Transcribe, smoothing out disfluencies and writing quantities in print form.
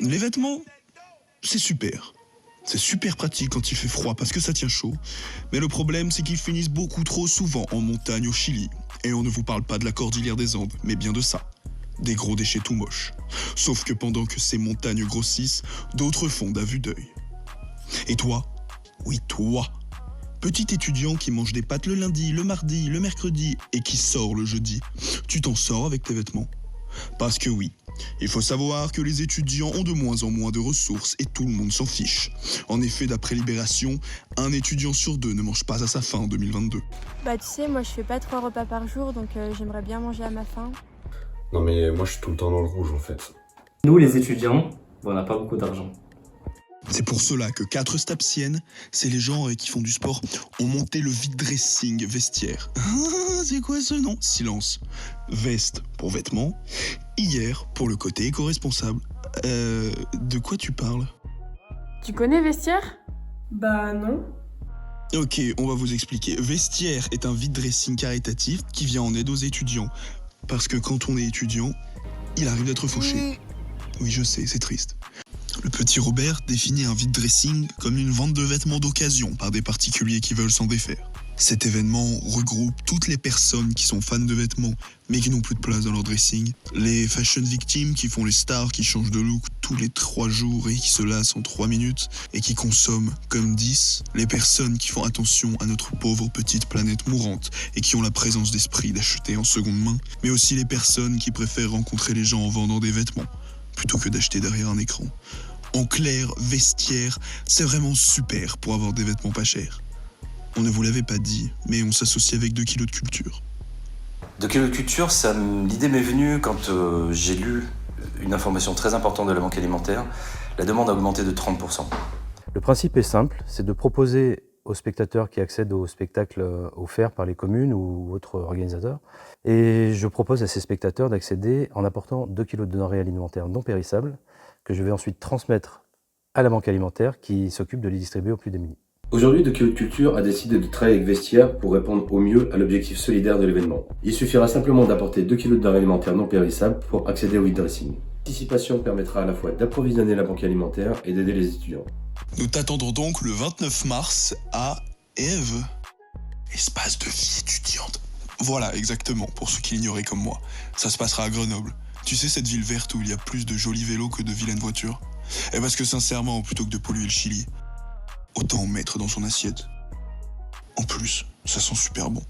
Les vêtements, c'est super. C'est super pratique quand il fait froid parce que ça tient chaud. Mais le problème, c'est qu'ils finissent beaucoup trop souvent en montagne au Chili. Et on ne vous parle pas de la cordillère des Andes, mais bien de ça. Des gros déchets tout moches. Sauf que pendant que ces montagnes grossissent, d'autres fondent à vue d'œil. Et toi? Oui, toi. Petit étudiant qui mange des pâtes le lundi, le mardi, le mercredi et qui sort le jeudi. Tu t'en sors avec tes vêtements? Parce que oui, il faut savoir que les étudiants ont de moins en moins de ressources et tout le monde s'en fiche. En effet, d'après Libération, un étudiant sur deux ne mange pas à sa faim en 2022. Bah tu sais, moi je fais pas 3 repas par jour, donc j'aimerais bien manger à ma faim. Non mais moi je suis tout le temps dans le rouge en fait. Nous, les étudiants, on n'a pas beaucoup d'argent. C'est pour cela que 4 Stapsiennes, c'est les gens qui font du sport, ont monté le vide dressing vestiaire. Ah, c'est quoi ce nom? Silence. Veste pour vêtements, hier pour le côté éco-responsable. De quoi tu parles? Tu connais Vestiaire? Bah non. Ok, on va vous expliquer. Vestiaire est un vide dressing caritatif qui vient en aide aux étudiants. Parce que quand on est étudiant, il arrive d'être fauché. Oui, je sais, c'est triste. Le petit Robert définit un vide dressing comme une vente de vêtements d'occasion par des particuliers qui veulent s'en défaire. Cet événement regroupe toutes les personnes qui sont fans de vêtements mais qui n'ont plus de place dans leur dressing, les fashion victims qui font les stars qui changent de look tous les 3 jours et qui se lassent en 3 minutes et qui consomment comme 10, les personnes qui font attention à notre pauvre petite planète mourante et qui ont la présence d'esprit d'acheter en seconde main, mais aussi les personnes qui préfèrent rencontrer les gens en vendant des vêtements plutôt que d'acheter derrière un écran. En clair, Vestiaire, c'est vraiment super pour avoir des vêtements pas chers. On ne vous l'avait pas dit, mais on s'associe avec 2 kilos de culture. 2 kilos de culture, l'idée m'est venue quand j'ai lu une information très importante de la Banque alimentaire. La demande a augmenté de 30%. Le principe est simple, c'est de proposer aux spectateurs qui accèdent aux spectacles offerts par les communes ou autres organisateurs. Et je propose à ces spectateurs d'accéder en apportant 2 kilos de denrées alimentaires non périssables que je vais ensuite transmettre à la Banque alimentaire qui s'occupe de les distribuer aux plus démunis. Aujourd'hui, 2 kilos de culture a décidé de travailler avec Vestiaire pour répondre au mieux à l'objectif solidaire de l'événement. Il suffira simplement d'apporter 2 kilos de denrées alimentaires non périssables pour accéder au vide dressing. L'anticipation permettra à la fois d'approvisionner la Banque alimentaire et d'aider les étudiants. Nous t'attendrons donc le 29 mars à Eve, espace de vie étudiante. Voilà, exactement, pour ceux qui l'ignoraient comme moi. Ça se passera à Grenoble. Tu sais, cette ville verte où il y a plus de jolis vélos que de vilaines voitures? Et parce que sincèrement, plutôt que de polluer le Chili, autant en mettre dans son assiette. En plus, ça sent super bon.